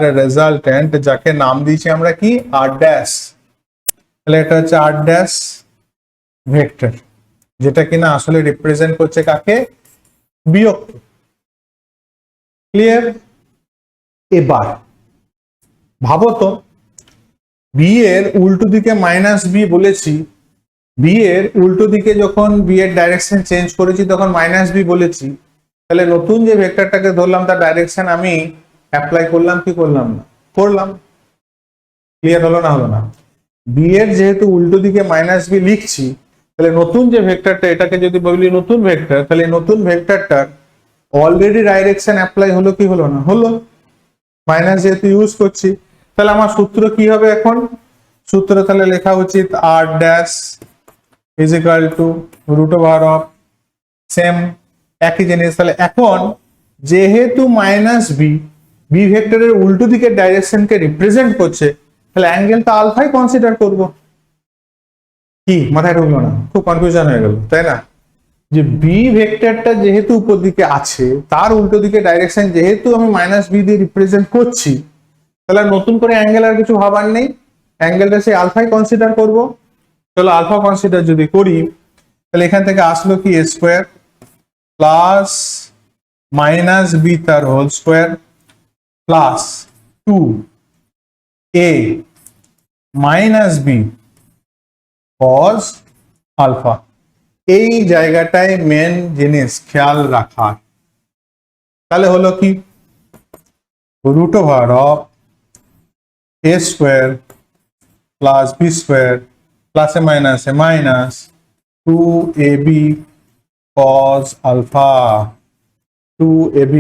তার রেজাল্টেন্ট যাকে নাম দিয়েছি আমরা কি আর ড্যাশ, তাহলে এটা হচ্ছে আর ড্যাশ ভেক্টর, যেটা কিনা আসলে রিপ্রেজেন্ট করছে কাকে, বিয়োগ। ক্লিয়ার? এবার ভাবো তো বি এর উল্টো দিকে মাইনাস বি বলেছি, বি এর উল্টো দিকে যখন বি এর ডাইরেকশন চেঞ্জ করেছি তখন মাইনাস বি বলেছি, তাহলে নতুন যে ভেক্টরটাকে ধরলাম তার ডাইরেকশন আমি অ্যাপ্লাই করলাম কি করলাম না, করলাম। ক্লিয়ার হলো না হলো না? বি এর যেহেতু উল্টো দিকে মাইনাস বি লিখছি, তাহলে নতুন যে ভেক্টরটা এটাকে যদি বলি নতুন ভেক্টর, তাহলে নতুন ভেক্টরটার অলরেডি ডাইরেকশন অ্যাপ্লাই হলো কি হলো না, হলো। মাইনাস যেহেতু ইউজ করছি, তাহলে আমার সূত্র কি হবে এখন, সূত্র তাহলে লেখা উচিত আর dash is equal to root over of same একই জিনিস। তাহলে এখন যেহেতু মাইনাস বি বি ভেক্টরের উল্টো দিকের ডাইরেকশনকে রিপ্রেজেন্ট করছে, তাহলে অ্যাঙ্গেলটা আলফাই কনসিডার করব। কি মাথায় ঢুকলো না? খুব কনফিউশন হয়ে গেল তাই না? যে বি ভেক্টরটা যেহেতু উপর দিকে আছে, তার উল্টো দিকে ডাইরেকশন যেহেতু আমি মাইনাস বি দিয়ে রিপ্রেজেন্ট করছি, তাহলে নতুন করে অ্যাঙ্গেল আর কিছু ভাবার নেই, অ্যাঙ্গেলটা সেই আলফাই কনসিডার করব। চলো আলফা কনসিডার যদি করি, তাহলে এখান থেকে আসলো কি A square plus minus B তার whole square plus 2a minus B cos alpha. এই জায়গাটায় মেন জিনিস খেয়াল রাখার, তাহলে হলো কি root over of A square plus B square প্লাসে মাইনাসে minus 2ab cos alpha 2ab